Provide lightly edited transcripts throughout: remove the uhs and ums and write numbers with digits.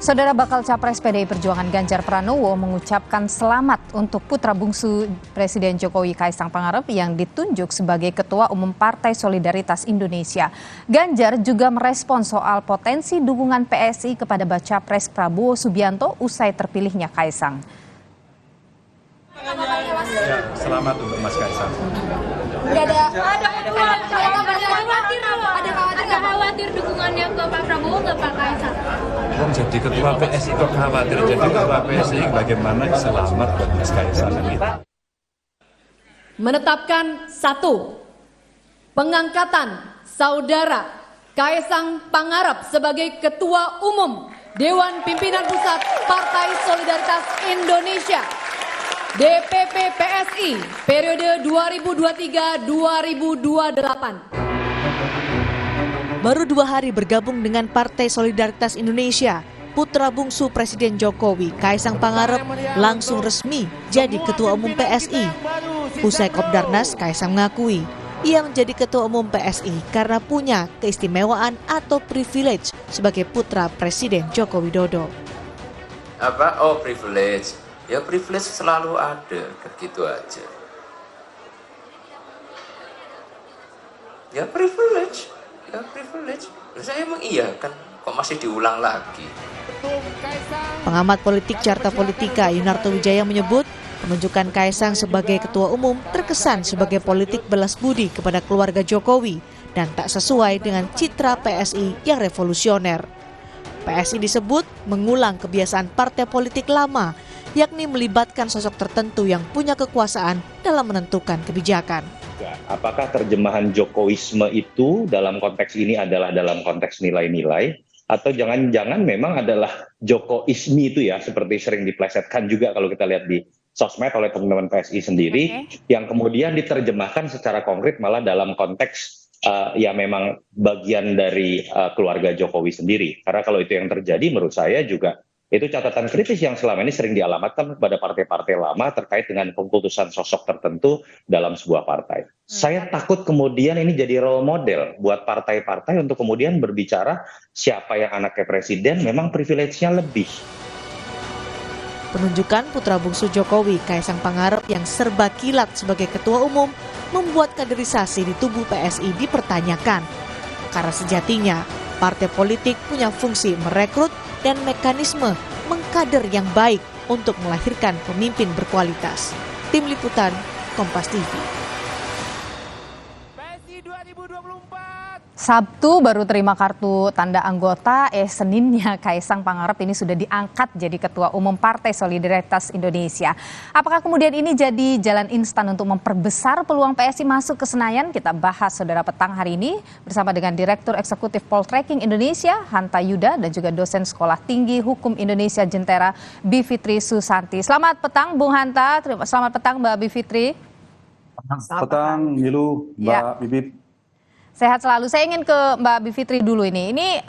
Saudara bakal capres PDI Perjuangan Ganjar Pranowo mengucapkan selamat untuk putra bungsu Presiden Jokowi Kaisang Pangarep yang ditunjuk sebagai Ketua Umum Partai Solidaritas Indonesia. Ganjar juga merespon soal potensi dukungan PSI kepada baca pres Prabowo Subianto usai terpilihnya Kaisang. Ya, selamat untuk Mas Kaisang. Ada khawatir dukungannya ke Pak Prabowo nggak Pak Kaisang? Jadi ketua PSI kok khawatir, jadi ketua PSI bagaimana selamat buat Mas Kaisang kita. Menetapkan 1. Pengangkatan Saudara Kaisang Pangarep sebagai Ketua Umum Dewan Pimpinan Pusat Partai Solidaritas Indonesia DPP PSI periode 2023-2028. Baru 2 hari bergabung dengan Partai Solidaritas Indonesia, putra bungsu Presiden Jokowi, Kaisang Pangarep, langsung resmi jadi Ketua Umum PSI. Usai Kopdarnas, Kaisang mengakui ia menjadi Ketua Umum PSI karena punya keistimewaan atau privilege sebagai putra Presiden Joko Widodo. Privilege? Ya privilege selalu ada, gitu aja. Ya privilege. Saya emang iya kan, kok masih diulang lagi. Pengamat politik Carta Politika Yunarto Wijaya menyebut penunjukan Kaisang sebagai Ketua Umum terkesan sebagai politik balas budi kepada keluarga Jokowi dan tak sesuai dengan citra PSI yang revolusioner. PSI disebut mengulang kebiasaan partai politik lama, yakni melibatkan sosok tertentu yang punya kekuasaan dalam menentukan kebijakan. Apakah terjemahan Jokowisme itu dalam konteks ini adalah dalam konteks nilai-nilai, atau jangan-jangan memang adalah Jokoisme itu ya, seperti sering diplesetkan juga kalau kita lihat di sosmed oleh teman-teman PSI sendiri, yang kemudian diterjemahkan secara konkret malah dalam konteks ya memang bagian dari keluarga Jokowi sendiri. Karena kalau itu yang terjadi menurut saya juga itu catatan kritis yang selama ini sering dialamatkan kepada partai-partai lama terkait dengan keputusan sosok tertentu dalam sebuah partai. Saya takut kemudian ini jadi role model buat partai-partai untuk kemudian berbicara siapa yang anaknya presiden memang privilege-nya lebih. Penunjukan putra bungsu Jokowi, Kaisang Pangarep yang serba kilat sebagai ketua umum membuat kaderisasi di tubuh PSI dipertanyakan. Karena sejatinya partai politik punya fungsi merekrut dan mekanisme mengkader yang baik untuk melahirkan pemimpin berkualitas. Tim Liputan, Kompas TV. Sabtu baru terima kartu tanda anggota, Seninnya Kaisang Pangarep ini sudah diangkat jadi Ketua Umum Partai Solidaritas Indonesia. Apakah kemudian ini jadi jalan instan untuk memperbesar peluang PSI masuk ke Senayan? Kita bahas saudara petang hari ini bersama dengan Direktur Eksekutif Poltreking Indonesia, Hanta Yuda, dan juga dosen Sekolah Tinggi Hukum Indonesia Jentera, Bivitri Susanti. Selamat petang Bung Hanta, selamat petang Mbak Bivitri. Selamat petang Nilu, Mbak Bibip. Sehat selalu. Saya ingin ke Mbak Bivitri dulu ini. Ini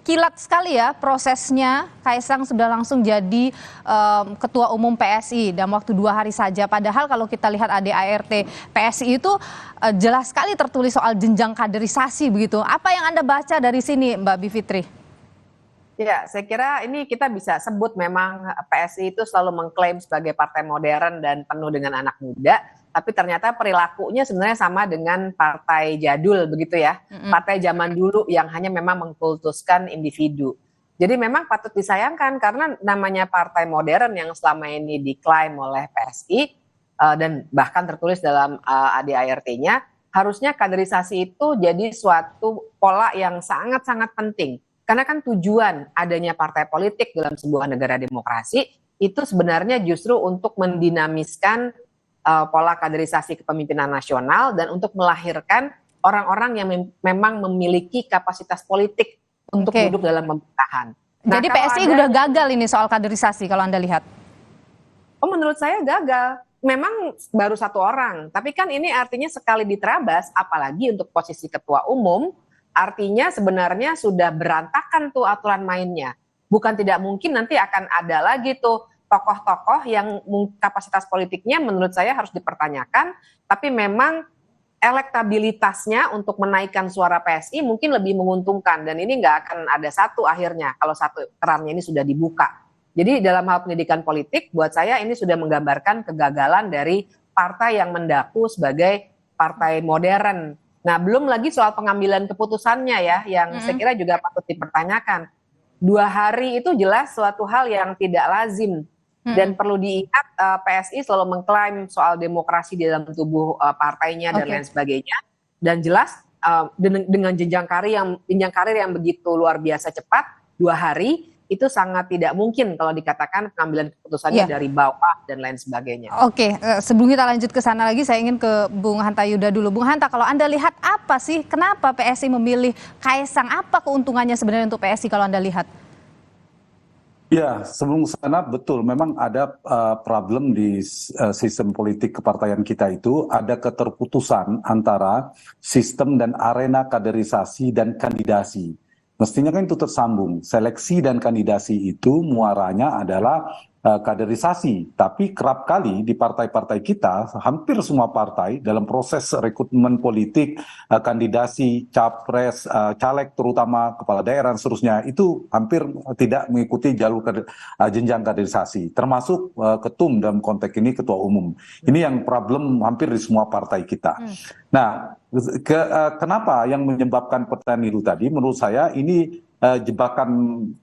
kilat sekali ya prosesnya. Kaisang sudah langsung jadi Ketua Umum PSI dalam waktu 2 hari saja. Padahal kalau kita lihat ADART PSI itu jelas sekali tertulis soal jenjang kaderisasi begitu. Apa yang Anda baca dari sini Mbak Bivitri? Ya, saya kira ini kita bisa sebut memang PSI itu selalu mengklaim sebagai partai modern dan penuh dengan anak muda. Tapi ternyata perilakunya sebenarnya sama dengan partai jadul begitu ya. Partai zaman dulu yang hanya memang mengkultuskan individu. Jadi memang patut disayangkan karena namanya partai modern yang selama ini diklaim oleh PSI dan bahkan tertulis dalam ADART-nya, harusnya kaderisasi itu jadi suatu pola yang sangat-sangat penting. Karena kan tujuan adanya partai politik dalam sebuah negara demokrasi itu sebenarnya justru untuk mendinamiskan pola kaderisasi kepemimpinan nasional dan untuk melahirkan orang-orang yang memang memiliki kapasitas politik untuk duduk dalam pemerintahan. Jadi PSI sudah gagal ini soal kaderisasi kalau Anda lihat? Oh, menurut saya gagal. Memang baru 1 orang, tapi kan ini artinya sekali diterabas, apalagi untuk posisi ketua umum, artinya sebenarnya sudah berantakan tuh aturan mainnya. Bukan tidak mungkin nanti akan ada lagi tuh tokoh-tokoh yang kapasitas politiknya menurut saya harus dipertanyakan, tapi memang elektabilitasnya untuk menaikkan suara PSI mungkin lebih menguntungkan, dan ini nggak akan ada satu akhirnya kalau satu kerannya ini sudah dibuka. Jadi dalam hal pendidikan politik, buat saya ini sudah menggambarkan kegagalan dari partai yang mendaku sebagai partai modern. Nah, belum lagi soal pengambilan keputusannya ya, yang saya kira juga patut dipertanyakan. 2 hari itu jelas suatu hal yang tidak lazim. Dan perlu diingat PSI selalu mengklaim soal demokrasi di dalam tubuh partainya dan lain sebagainya. Dan jelas dengan jenjang karir yang begitu luar biasa cepat, 2 hari itu sangat tidak mungkin kalau dikatakan pengambilan keputusannya dari bawah dan lain sebagainya. Oke, sebelum kita lanjut ke sana lagi, saya ingin ke Bung Hanta Yuda dulu. Bung Hanta, kalau Anda lihat apa sih, kenapa PSI memilih Kaisang? Apa keuntungannya sebenarnya untuk PSI kalau Anda lihat? Ya, sebelum sana betul, memang ada problem di sistem politik kepartaian kita itu, ada keterputusan antara sistem dan arena kaderisasi dan kandidasi. Mestinya kan itu tersambung, seleksi dan kandidasi itu muaranya adalah kaderisasi, tapi kerap kali di partai-partai kita, hampir semua partai dalam proses rekrutmen politik, kandidasi, capres, caleg terutama kepala daerah dan seterusnya, itu hampir tidak mengikuti jalur jenjang kaderisasi, termasuk ketum dalam konteks ini ketua umum. Ini yang problem hampir di semua partai kita. Nah, kenapa yang menyebabkan pertanyaan itu tadi, menurut saya ini jebakan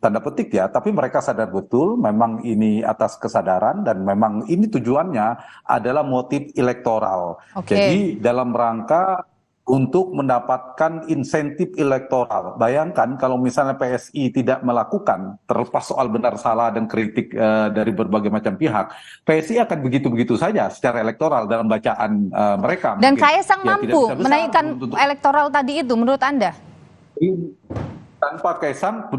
tanda petik ya, tapi mereka sadar betul memang ini atas kesadaran dan memang ini tujuannya adalah motif elektoral. Jadi dalam rangka untuk mendapatkan insentif elektoral. Bayangkan kalau misalnya PSI tidak melakukan, terlepas soal benar salah dan kritik dari berbagai macam pihak, PSI akan begitu-begitu saja secara elektoral dalam bacaan mereka. Dan Kaisang mampu menaikkan elektoral tadi itu menurut Anda? Tanpa Kaisang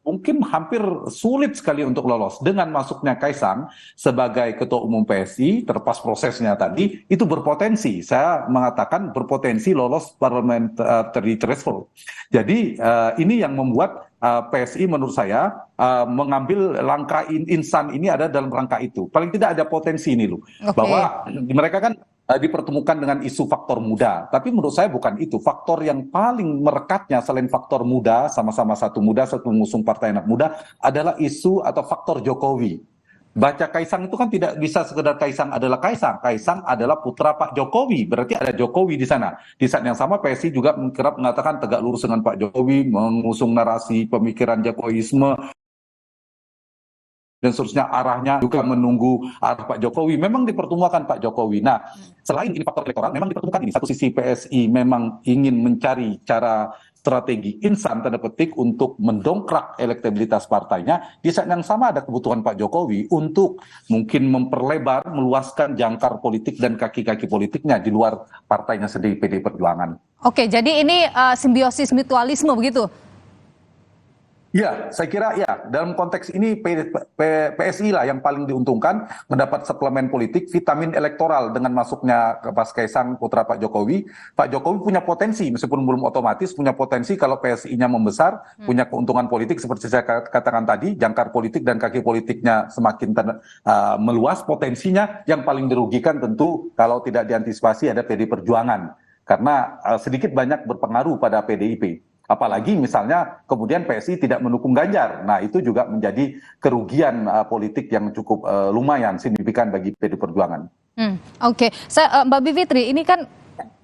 mungkin hampir sulit sekali untuk lolos. Dengan masuknya Kaisang sebagai ketua umum PSI, terlepas prosesnya tadi, itu berpotensi. Saya mengatakan berpotensi lolos parliamentary threshold. Jadi ini yang membuat PSI menurut saya mengambil langkah instan ini ada dalam rangka itu. Paling tidak ada potensi ini loh. Bahwa mereka kan dipertemukan dengan isu faktor muda. Tapi menurut saya bukan itu. Faktor yang paling merekatnya selain faktor muda, sama-sama satu muda, satu mengusung partai anak muda, adalah isu atau faktor Jokowi. Baca Kaisang itu kan tidak bisa sekedar Kaisang adalah Kaisang. Kaisang adalah putra Pak Jokowi. Berarti ada Jokowi di sana. Di saat yang sama PSI juga kerap mengatakan tegak lurus dengan Pak Jokowi, mengusung narasi pemikiran Jokowisme, dan seterusnya, arahnya juga menunggu arah Pak Jokowi. Memang dipertemukan Pak Jokowi. Nah, selain ini faktor elektoral, memang dipertemukan ini. Satu sisi PSI memang ingin mencari cara strategi instan tanda petik untuk mendongkrak elektabilitas partainya. Di saat yang sama ada kebutuhan Pak Jokowi untuk mungkin memperlebar, meluaskan jangkar politik dan kaki-kaki politiknya di luar partainya sendiri, PDI Perjuangan. Oke, jadi ini simbiosis mutualisme begitu? Ya, saya kira ya, dalam konteks ini PSI lah yang paling diuntungkan, mendapat suplemen politik, vitamin elektoral dengan masuknya ke Mas Kaisang putra Pak Jokowi. Pak Jokowi punya potensi, meskipun belum otomatis, punya potensi kalau PSI-nya membesar, punya keuntungan politik seperti saya katakan tadi, jangkar politik dan kaki politiknya semakin meluas, potensinya yang paling dirugikan tentu kalau tidak diantisipasi ada PDI Perjuangan. Karena sedikit banyak berpengaruh pada PDIP. Apalagi misalnya kemudian PSI tidak mendukung Ganjar. Nah itu juga menjadi kerugian politik yang cukup lumayan signifikan bagi PDI Perjuangan. Oke. Mbak Bivitri, ini kan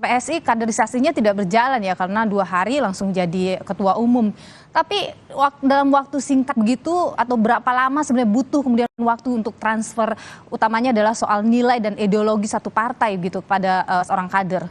PSI kaderisasinya tidak berjalan ya karena 2 hari langsung jadi ketua umum. Tapi dalam waktu singkat begitu atau berapa lama sebenarnya butuh kemudian waktu untuk transfer, utamanya adalah soal nilai dan ideologi satu partai gitu pada seorang kader?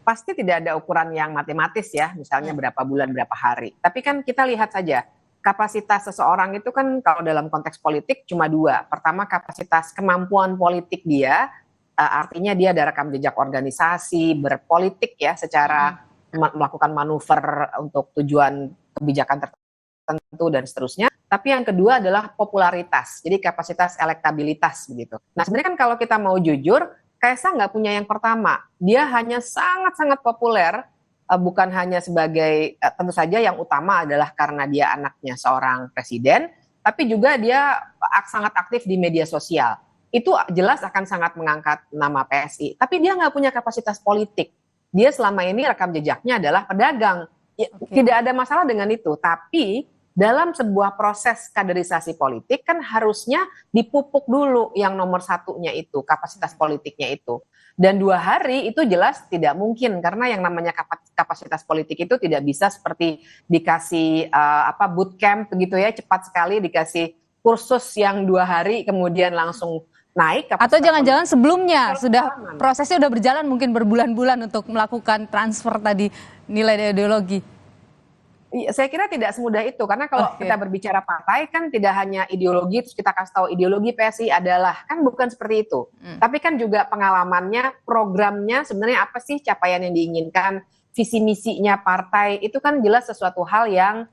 Pasti tidak ada ukuran yang matematis ya, misalnya berapa bulan, berapa hari. Tapi kan kita lihat saja, kapasitas seseorang itu kan kalau dalam konteks politik cuma 2. Pertama, kapasitas kemampuan politik dia, artinya dia ada rekam jejak organisasi, berpolitik ya, secara melakukan manuver untuk tujuan kebijakan tertentu dan seterusnya. Tapi yang kedua adalah popularitas, jadi kapasitas elektabilitas begitu. Nah sebenarnya kan kalau kita mau jujur, Kaisang nggak punya yang pertama, dia hanya sangat-sangat populer, bukan hanya sebagai, tentu saja yang utama adalah karena dia anaknya seorang presiden, tapi juga dia sangat aktif di media sosial. itu jelas akan sangat mengangkat nama PSI. Tapi dia nggak punya kapasitas politik. Dia selama ini rekam jejaknya adalah pedagang. Ya, tidak ada masalah dengan itu. Tapi dalam sebuah proses kaderisasi politik kan harusnya dipupuk dulu yang nomor satunya itu, kapasitas politiknya itu. Dan 2 hari itu jelas tidak mungkin karena yang namanya kapasitas politik itu tidak bisa seperti dikasih bootcamp begitu ya, cepat sekali dikasih kursus yang 2 hari kemudian langsung naik. Atau jangan-jangan sebelumnya prosesnya udah berjalan mungkin berbulan-bulan untuk melakukan transfer tadi nilai ideologi. Saya kira tidak semudah itu karena kalau kita berbicara partai kan tidak hanya ideologi terus kita kasih tahu ideologi PSI adalah, kan bukan seperti itu. Tapi kan juga pengalamannya, programnya sebenarnya apa sih capaian yang diinginkan, visi misinya partai itu kan jelas sesuatu hal yang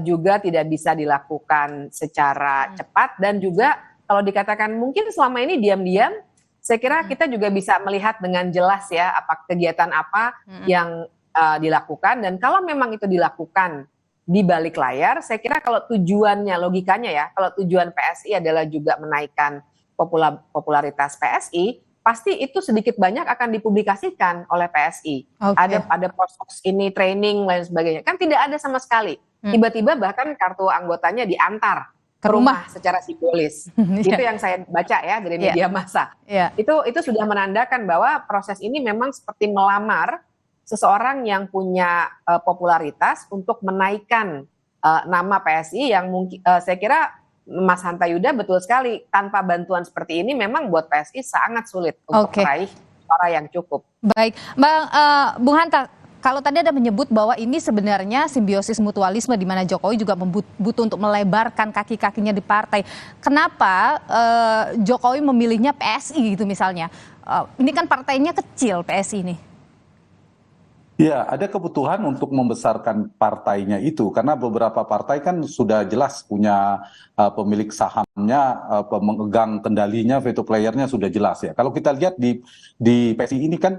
juga tidak bisa dilakukan secara cepat dan juga kalau dikatakan mungkin selama ini diam-diam, saya kira kita juga bisa melihat dengan jelas ya apa kegiatan apa yang dilakukan dan kalau memang itu dilakukan di balik layar, saya kira kalau tujuannya, logikanya ya, kalau tujuan PSI adalah juga menaikkan popularitas PSI, pasti itu sedikit banyak akan dipublikasikan oleh PSI. Ada proses ini, training, lain sebagainya. Kan tidak ada sama sekali. Tiba-tiba bahkan kartu anggotanya diantar ke rumah secara simbolis. Itu yang saya baca ya dari media massa. Itu sudah menandakan bahwa proses ini memang seperti melamar seseorang yang punya popularitas untuk menaikkan nama PSI yang mungkin saya kira Mas Hanta Yuda betul sekali, tanpa bantuan seperti ini memang buat PSI sangat sulit untuk meraih suara yang cukup. Baik, Bung Hanta, kalau tadi ada menyebut bahwa ini sebenarnya simbiosis mutualisme di mana Jokowi juga butuh untuk melebarkan kaki-kakinya di partai. Kenapa Jokowi memilihnya PSI gitu misalnya? Ini kan partainya kecil PSI ini. Ya, ada kebutuhan untuk membesarkan partainya itu karena beberapa partai kan sudah jelas punya pemilik sahamnya, pemegang kendalinya, veto playernya sudah jelas ya. Kalau kita lihat di PSI ini kan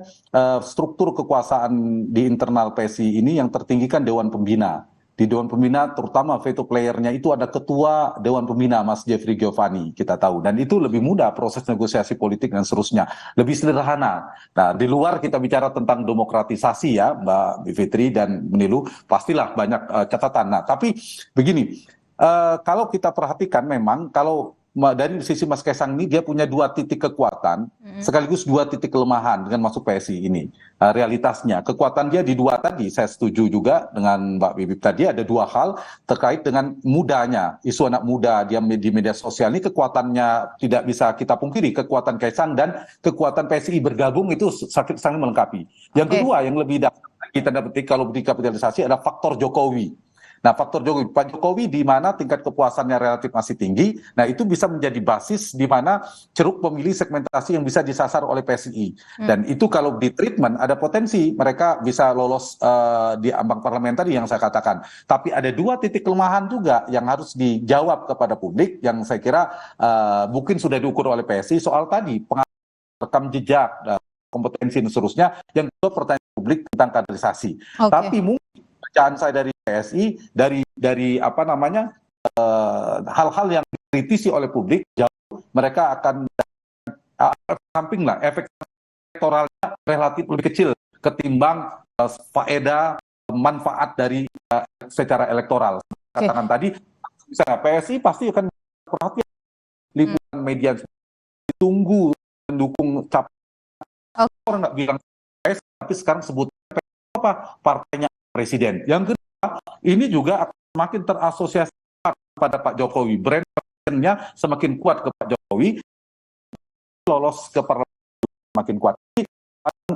struktur kekuasaan di internal PSI ini yang tertinggi kan Dewan Pembina. Di Dewan Pembina terutama veto playernya itu ada ketua Dewan Pembina Mas Jeffrey Giovanni kita tahu dan itu lebih mudah proses negosiasi politik dan seterusnya lebih sederhana. Nah di luar kita bicara tentang demokratisasi ya Mbak Bivitri dan Menilu pastilah banyak catatan. Nah tapi begini kalau kita perhatikan memang kalau dari sisi Mas Kaisang ini dia punya 2 titik kekuatan sekaligus 2 titik kelemahan dengan masuk PSI ini. Realitasnya kekuatan dia di 2 tadi saya setuju juga dengan Mbak Bibip tadi ada 2 hal terkait dengan mudanya isu anak muda dia di media sosial ini kekuatannya tidak bisa kita pungkiri kekuatan Kaisang dan kekuatan PSI bergabung itu sangat melengkapi. Yang kedua yang lebih dasar kita dapat kalau dikapitalisasi ada faktor Jokowi. Nah, faktor Jokowi, Pak Jokowi di mana tingkat kepuasannya relatif masih tinggi, nah itu bisa menjadi basis di mana ceruk pemilih segmentasi yang bisa disasar oleh PSI. Dan itu kalau di treatment ada potensi mereka bisa lolos di ambang parlemen tadi yang saya katakan. Tapi ada 2 titik kelemahan juga yang harus dijawab kepada publik yang saya kira mungkin sudah diukur oleh PSI soal tadi rekam jejak, kompetensi dan seterusnya. Yang kedua pertanyaan publik tentang kaderisasi. Tapi mungkin bacaan saya dari PSI dari apa namanya hal-hal yang dikritisi oleh publik jauh mereka akan samping lah efek elektoralnya relatif lebih kecil ketimbang faedah manfaat dari secara elektoral. Katakan tadi misalnya PSI pasti akan perhatian liputan media ditunggu mendukung capres orang nggak bilang PSI tapi sekarang sebut apa partainya presiden. Yang kedua, ini juga akan semakin terasosiasi pada Pak Jokowi. Brand-nya semakin kuat ke Pak Jokowi, lolos ke parlemen semakin kuat. Ini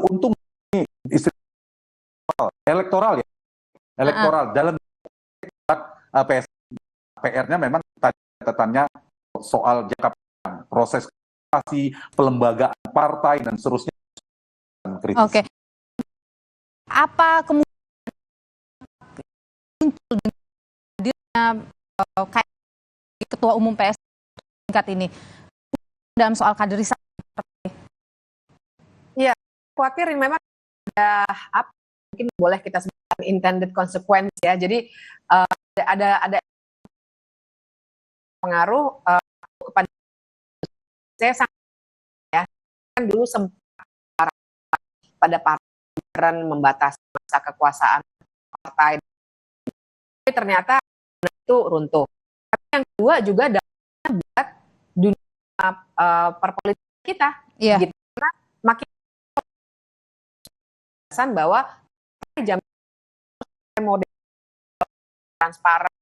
untung ini istilah elektoral ya. Elektoral dalam PR-nya memang catatannya soal jangka panjang, proses pelembagaan partai dan seterusnya kritis. Apa kemudian muncul dengan kayak ketua umum PSI tingkat ini dalam soal kaderisasi? Iya, khawatir memang ada apa mungkin boleh kita sebutkan intended consequence ya. Jadi ada pengaruh kepada saya sangat ya kan dulu sempat pada partai membatasi masa kekuasaan partai, tapi ternyata itu runtuh. Tapi yang kedua juga buat dunia perpolitikan kita, gitu. Karena makin bahwa model transparan,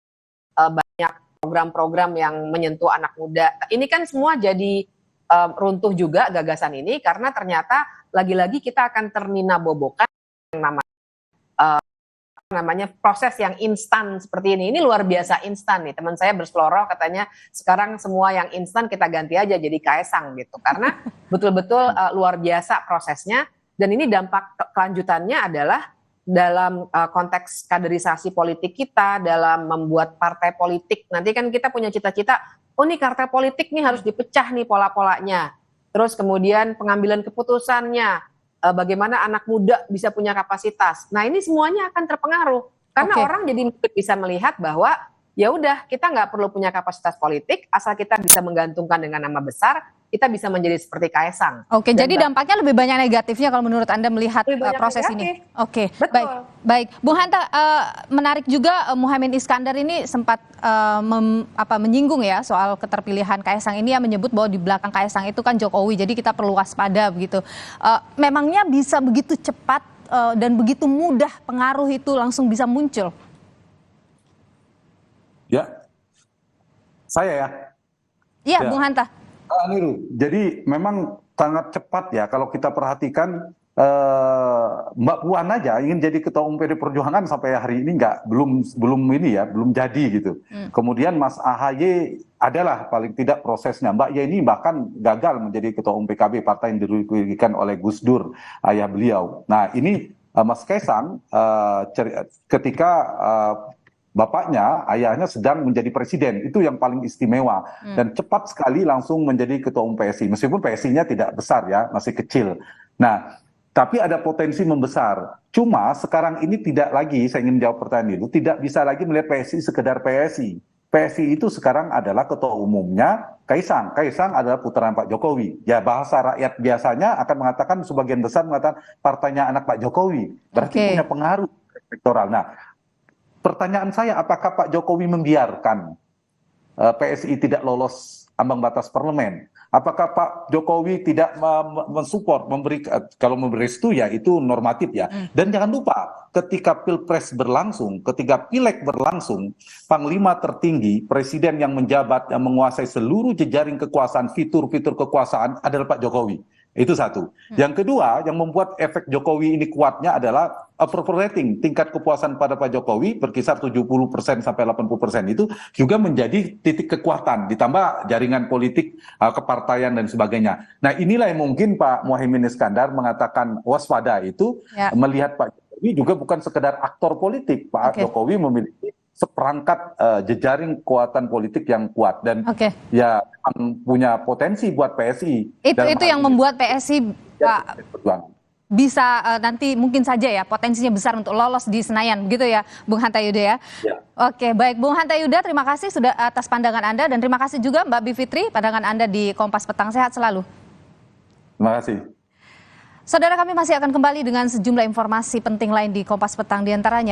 banyak program-program yang menyentuh anak muda. Ini kan semua jadi runtuh juga gagasan ini karena ternyata lagi-lagi kita akan ternina-bobokan yang namanya proses yang instan seperti ini. Ini luar biasa instan nih. Teman saya berseloroh katanya sekarang semua yang instan kita ganti aja jadi Kaesang gitu. Karena betul-betul luar biasa prosesnya dan ini dampak kelanjutannya adalah dalam konteks kaderisasi politik kita, dalam membuat partai politik. Nanti kan kita punya cita-cita, oh nih partai politik nih harus dipecah nih pola-polanya. Terus kemudian pengambilan keputusannya, bagaimana anak muda bisa punya kapasitas. Nah ini semuanya akan terpengaruh. Karena orang jadi bisa melihat bahwa ya udah kita nggak perlu punya kapasitas politik, asal kita bisa menggantungkan dengan nama besar, kita bisa menjadi seperti Kaesang. Oke, jadi dampaknya lebih banyak negatifnya kalau menurut Anda melihat proses negatif. ini. Oke, Betul. baik. Bung Hanta, menarik juga Muhaimin Iskandar ini sempat menyinggung ya soal keterpilihan Kaesang ini, yang menyebut bahwa di belakang Kaesang itu kan Jokowi, jadi kita perlu waspada begitu. Memangnya bisa begitu cepat dan begitu mudah pengaruh itu langsung bisa muncul? Ya, saya ya. Iya, Bung Hanta. Niru. Jadi memang sangat cepat ya kalau kita perhatikan Mbak Puan aja ingin jadi ketua umum PD Perjuangan sampai hari ini belum jadi gitu. Kemudian Mas AHY adalah paling tidak prosesnya. Mbak Yeni bahkan gagal menjadi ketua umum PKB, partai yang dirugikan oleh Gus Dur, ayah beliau. Nah ini Mas Kaesang ketika bapaknya, ayahnya sedang menjadi presiden, itu yang paling istimewa dan cepat sekali langsung menjadi ketua umum PSI, meskipun PSI-nya tidak besar ya, masih kecil. Nah, tapi ada potensi membesar. Cuma sekarang ini tidak lagi, saya ingin jawab pertanyaan itu, tidak bisa lagi melihat PSI sekedar PSI. PSI itu sekarang adalah ketua umumnya Kaesang. Kaesang adalah putaran Pak Jokowi. Ya bahasa rakyat biasanya akan mengatakan, sebagian besar mengatakan partainya anak Pak Jokowi. Berarti punya pengaruh elektoral. Nah, pertanyaan saya, apakah Pak Jokowi membiarkan PSI tidak lolos ambang batas parlemen? Apakah Pak Jokowi tidak mensupport, kalau memberi restu ya itu normatif ya. Dan jangan lupa, ketika Pilpres berlangsung, ketika Pileg berlangsung, Panglima tertinggi, Presiden yang menjabat, yang menguasai seluruh jejaring kekuasaan, fitur-fitur kekuasaan adalah Pak Jokowi. Itu satu. Yang kedua, yang membuat efek Jokowi ini kuatnya adalah approval rating. Tingkat kepuasan pada Pak Jokowi berkisar 70% sampai 80% itu juga menjadi titik kekuatan. Ditambah jaringan politik, kepartaian dan sebagainya. Nah inilah yang mungkin Pak Muhaimin Iskandar mengatakan waspada itu, melihat Pak Jokowi juga bukan sekedar aktor politik. Pak Jokowi memiliki seperangkat jejaring kekuatan politik yang kuat dan ya punya potensi buat PSI. Itu yang membuat PSI bisa nanti mungkin saja ya potensinya besar untuk lolos di Senayan, begitu ya Bung Hanta Yuda ya. Oke, baik Bung Hanta Yuda, terima kasih sudah atas pandangan Anda dan terima kasih juga Mbak Bivitri pandangan Anda di Kompas Petang. Sehat selalu. Terima kasih. Saudara, kami masih akan kembali dengan sejumlah informasi penting lain di Kompas Petang, diantaranya